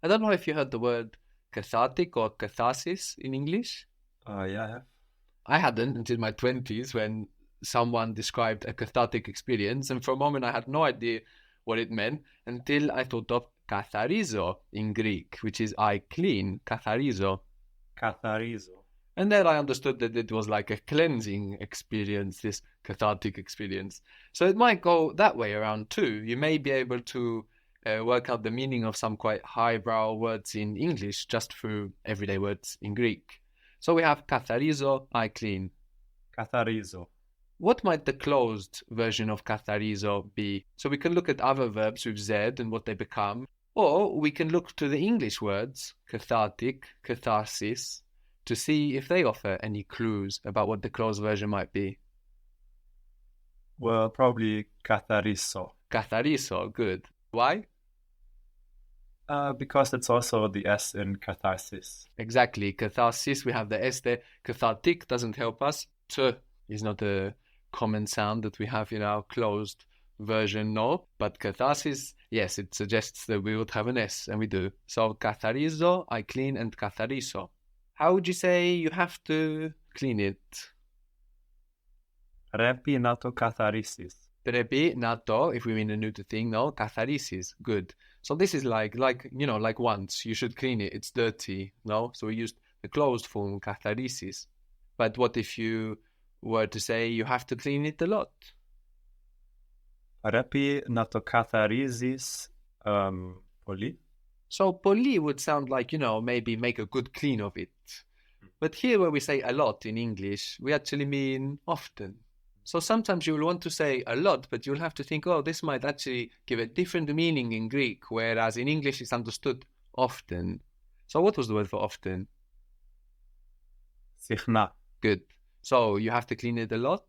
I don't know if you heard the word cathartic or catharsis in English. Yeah. I hadn't until my 20s when someone described a cathartic experience, and for a moment I had no idea what it meant until I thought of katharizo in Greek, which is I clean, katharizo. Catharizo. And then I understood that it was like a cleansing experience, this cathartic experience. So it might go that way around too. You may be able to work out the meaning of some quite highbrow words in English just through everyday words in Greek. So we have katharizo, I clean. Catharizo. What might the closed version of katharizo be? So we can look at other verbs with Z and what they become, or we can look to the English words, cathartic, catharsis, to see if they offer any clues about what the closed version might be. Well, probably catharizo. Catharizo, good. Why? Because it's also the S in catharsis. Exactly. Catharsis, we have the S there. Cathartic doesn't help us. T is not a common sound that we have in our closed version, no. But catharsis, yes, it suggests that we would have an S, and we do. So catharizo, I clean, and catharizo. How would you say you have to clean it? Repi nato catharisis. Trepi nato, if we mean a neuter thing, no, katharisis, good. So this is like once, you should clean it, it's dirty, no? So we used the closed form, katharisis. But what if you were to say you have to clean it a lot? Repi nato catharisis poli. So poli would sound like, maybe make a good clean of it. But here where we say a lot in English, we actually mean often. So sometimes you will want to say a lot, but you'll have to think, oh, this might actually give a different meaning in Greek, whereas in English it's understood often. So what was the word for often? Sichna. Good. So you have to clean it a lot?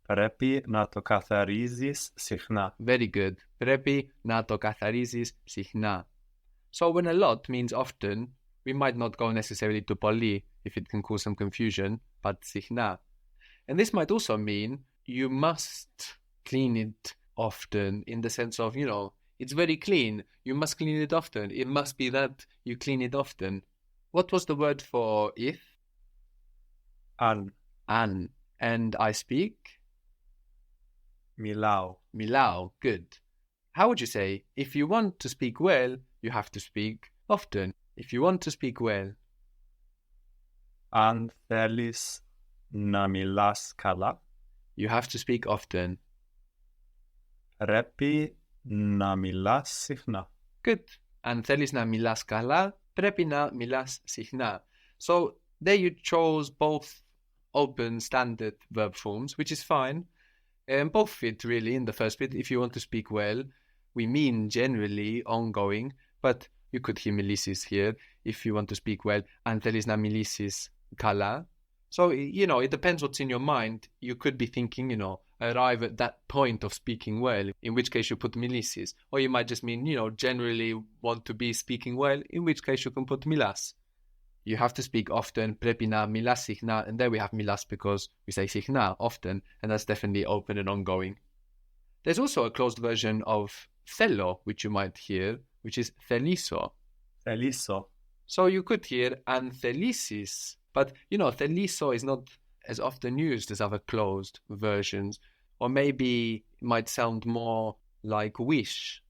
Repi nato catharisis sichna. Very good. Prepi nato katharisis sichna. So when a lot means often, we might not go necessarily to poli if it can cause some confusion, but sichna. And this might also mean you must clean it often in the sense of, it's very clean. You must clean it often. It must be that you clean it often. What was the word for if? An. An. And I speak? Milao. Milao. Good. How would you say, if you want to speak well, you have to speak often? If you want to speak well. An thelis na milas kala. You have to speak often. Repi na milas sichna. Good. And thelis na milas kala, prepi na milas sichna. So there you chose both open standard verb forms, which is fine. And both fit really in the first bit. If you want to speak well, we mean generally ongoing, but you could hear milisis here if you want to speak well. And thelis na milisis kala. So, it depends what's in your mind. You could be thinking, arrive at that point of speaking well, in which case you put milisis. Or you might just mean, generally want to be speaking well, in which case you can put milas. You have to speak often, prepina, milas, sichna, and there we have milas because we say sichna often, and that's definitely open and ongoing. There's also a closed version of thelo, which you might hear, which is theliso. Theliso. So you could hear anthelisis. But, theliso is not as often used as other closed versions. Or maybe it might sound more like wish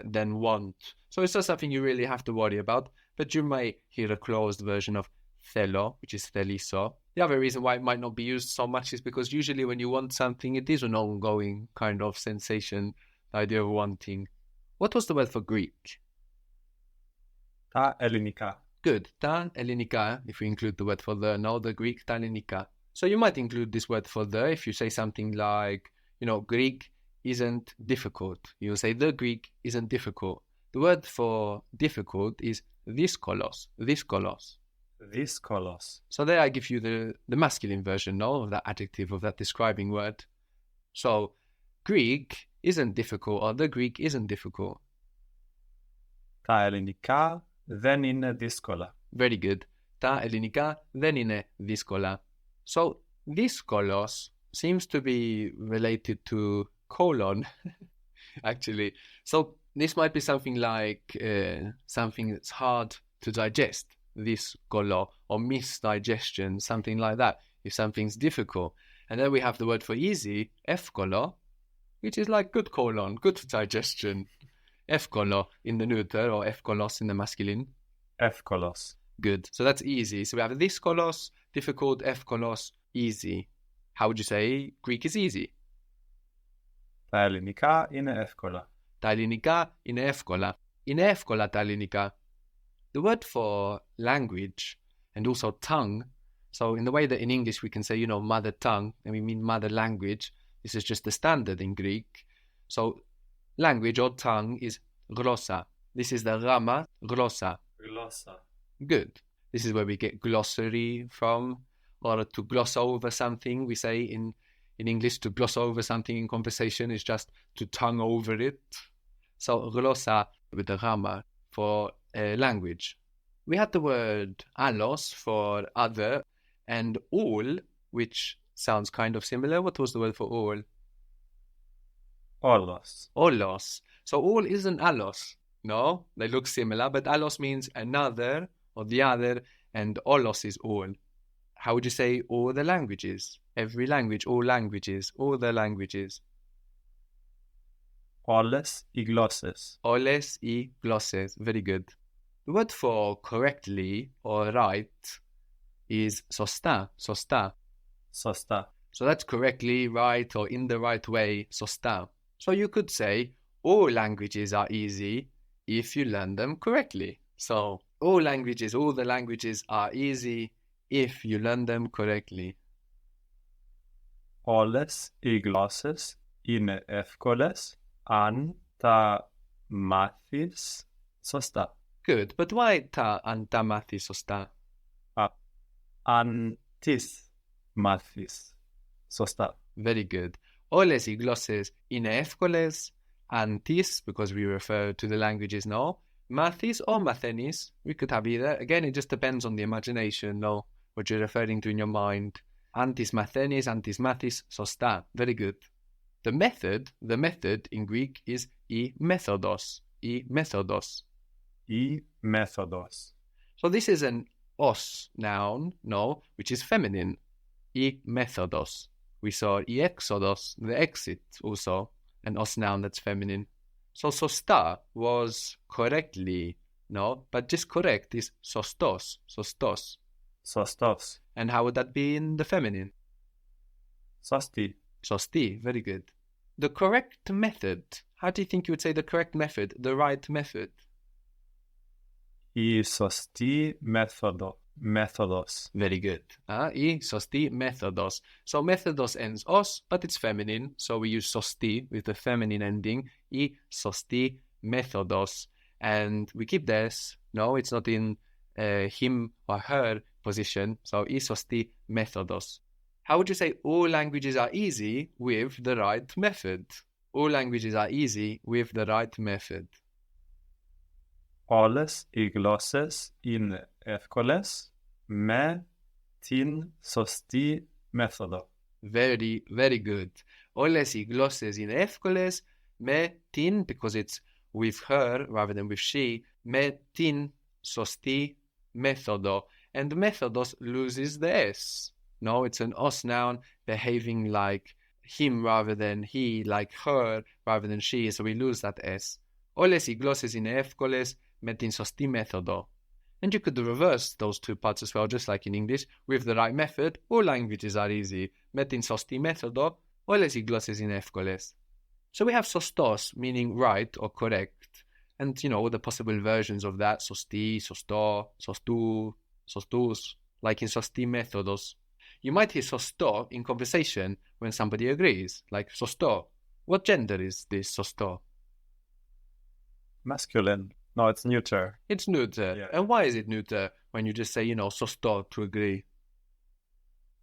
than want. So it's not something you really have to worry about. But you may hear a closed version of thelo, which is theliso. The other reason why it might not be used so much is because usually when you want something, it is an ongoing kind of sensation, the idea of wanting. What was the word for Greek? Ta Ellinika. Good. Ta Ellinika, if we include the word for the Greek ta Ellinika. So you might include this word for the if you say something like, Greek isn't difficult. You'll say the Greek isn't difficult. The word for difficult is dyskolos. Dyskolos. Dyskolos. So there I give you the masculine version, of that adjective, of that describing word. So Greek isn't difficult, or the Greek isn't difficult. Ta Ellinika δεν είναι δύσκολα. Very good. Τα ελληνικά δεν είναι δύσκολα. So, δύσκολος seems to be related to colon, actually. So, This might be something like something that's hard to digest, δύσκολο, or misdigestion, something like that, if something's difficult. And then we have the word for easy, εύκολο, which is like good colon, good digestion. Εύκολο in the neuter or εύκολος in the masculine. Εύκολος. Good. So that's easy. So we have δύσκολος, difficult, εύκολος, easy. How would you say Greek is easy? Τα ελληνικά είναι εύκολα. Τα ελληνικά είναι εύκολα. Είναι εύκολα τα ελληνικά. The word for language and also tongue. So in the way that in English we can say, mother tongue, and we mean mother language. This is just the standard in Greek. So language or tongue is γλώσσα. This is the gramma, γλώσσα. Γλώσσα. Good. This is where we get glossary from, or to gloss over something. We say in English, to gloss over something in conversation is just to tongue over it. So γλώσσα with the gramma for language. We had the word allos for other, and all, which sounds kind of similar. What was the word for all? Όλος. Olos. So all isn't allos. No, they look similar, but allos means another or the other, and olos is all. How would you say all the languages? Every language, all languages, all the languages. Όλες οι γλώσσες. Όλες οι γλώσσες. Very good. The word for correctly or right is σωστά, σωστά. Σωστά. So that's correctly, right, or in the right way, σωστά. So you could say all languages are easy if you learn them correctly. So all languages, all the languages are easy if you learn them correctly. Όλες οι γλώσσες είναι εύκολες αν τα μάθεις σωστά. Good, but why αν τα μάθεις σωστά? Αν τις μάθεις σωστά. Very good. Όλες οι γλώσσες είναι εύκολες αν τις, because we refer to the languages now, μάθεις or μαθαίνεις. We could have either. Again, it just depends on the imagination, no, what you're referring to in your mind. Αν τις μαθαίνεις, αν τις μάθεις σωστά. Very good. The method in Greek is η μέθοδος. Η μέθοδος. Η μέθοδος. So this is an os noun, no, which is feminine. Η μέθοδος. We saw η έξοδος, the exit also, an os noun that's feminine. So σωστά was correctly, no, but just correct is σωστός, σωστός. Σωστός. And how would that be in the feminine? Σωστή. Σωστή, very good. The correct method. How do you think you would say the correct method, the right method? Η σωστή μέθοδος. Very good. Η σωστή μέθοδος. So methodos ends os, but it's feminine, so we use σωστή with the feminine ending. Η σωστή μέθοδος. And we keep this. No, it's not in him or her position. So η σωστή μέθοδος. How would you say all languages are easy with the right method? All languages are easy with the right method. Όλες οι γλώσσες είναι εύκολες με την σωστή μέθοδο. Very, very good. Όλες οι γλώσσες είναι εύκολες με την, because it's with her rather than with she, με την σωστή μέθοδο. And μέθοδος loses the S. No, it's an os noun behaving like him rather than he, like her rather than she, so we lose that S. Όλες οι γλώσσες είναι εύκολες με την σωστή μέθοδο. And you could reverse those two parts as well, just like in English. With the right method, all languages are easy. Με την σωστή μέθοδο, όλες οι γλώσσες είναι εύκολες. So we have σωστός, meaning right or correct. And, all the possible versions of that, σωστή, σωστό, σωστού, σωστούς, like in σωστή μέθοδος. You might hear σωστό in conversation when somebody agrees, like σωστό. What gender is this σωστό? Masculine. No, it's neuter. It's neuter. Yeah. And why is it neuter when you just say, σωστό to agree?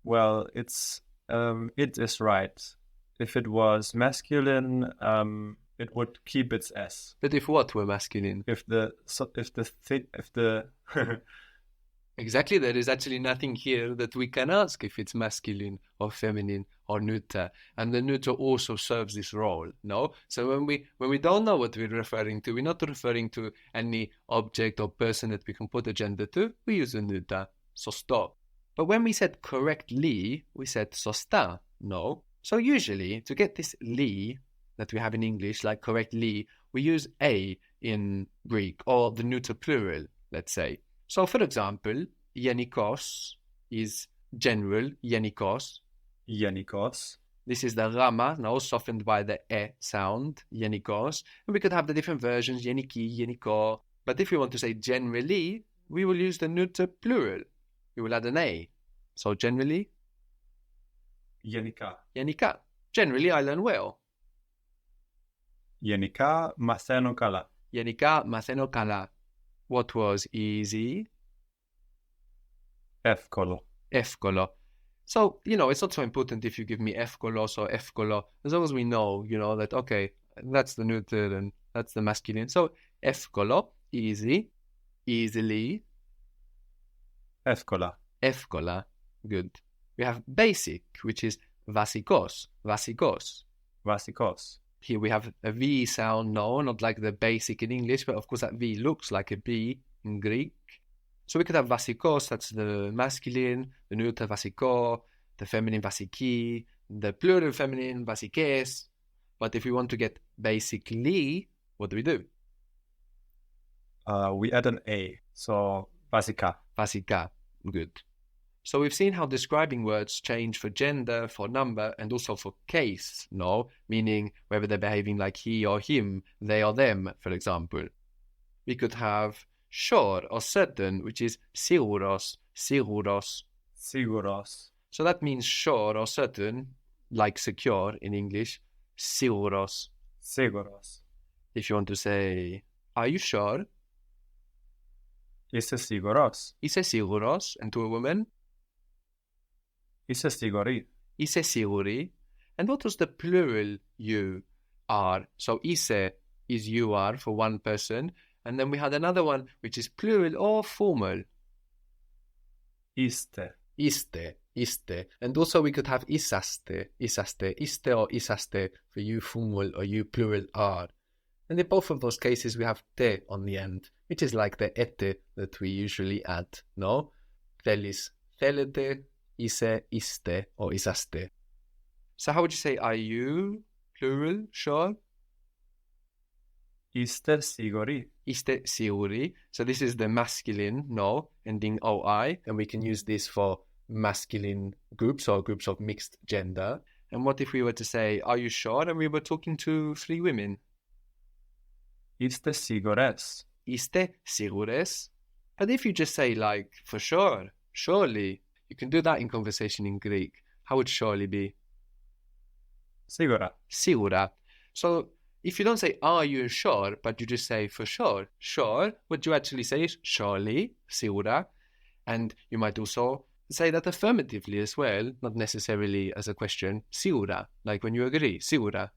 Well, it is right. If it was masculine, it would keep its S. But if what were masculine? If the Exactly, there is actually nothing here that we can ask if it's masculine or feminine or neuter, and the neuter also serves this role. No, so when we don't know what we're referring to, we're not referring to any object or person that we can put a gender to. We use the neuter, sosto. But when we said correctly, we said sosta. No, so usually to get this li that we have in English, like correctly, we use a in Greek or the neuter plural. Let's say. So, for example, Yenikos is general, Yenikos. Yenikos. This is the Rama, now softened by the E sound, Yenikos. And we could have the different versions, Yeniki, Yeniko. But if we want to say generally, we will use the neuter plural. We will add an A. So, generally, Yenika. Yenika. Generally, I learn well. Yenika μαθαίνω καλά. Yenika, μαθαίνω καλά. What was easy? Εύκολο. Εύκολο. So, it's not so important if you give me εύκολος or εύκολο, as long as we know, that, okay, that's the neuter and that's the masculine. So, εύκολο, easy, easily. Εύκολα. Εύκολα, good. We have basic, which is βασικός, βασικός. Βασικός. Here we have a V sound, no, not like the basic in English, but of course that V looks like a B in Greek. So we could have vasikos, that's the masculine, the neuter vasiko, the feminine vasiki, the plural feminine vasikes. But if we want to get basically, what do? We add an A, so βασικά. Vasika, good. So we've seen how describing words change for gender, for number, and also for case, no? Meaning whether they're behaving like he or him, they or them, for example. We could have sure or certain, which is siguros, siguros. Siguros. So that means sure or certain, like secure in English, siguros. Siguros. If you want to say, are you sure? Είσαι σίγουρος. Είσαι siguros, and to a woman? Είσαι σίγουρη. Είσαι σίγουρη. And what was the plural you are? So είσαι is you are for one person. And then we had another one which is plural or formal. Είστε. Είστε, είστε. And also we could have είσαστε, είσαστε, είστε or είσαστε for you formal or you plural are. And in both of those cases we have te on the end, which is like the ete that we usually add, no? Θέλεις, θέλετε, είσαι, είστε or είσαστε. So how would you say are you? Plural, sure? Είστε σίγουροι. Είστε σίγουροι. So this is the masculine, no, ending OI. And we can use this for masculine groups or groups of mixed gender. And what if we were to say, are you sure? And we were talking to three women. Είστε σίγουρες. Είστε σίγουρες. But if you just say like, for sure, surely, you can do that in conversation in Greek. How would surely be? Σίγουρα. Σίγουρα. So if you don't say, are you sure, but you just say, for sure, sure, what you actually say is surely, σίγουρα. And you might also say that affirmatively as well, not necessarily as a question, σίγουρα, like when you agree, σίγουρα.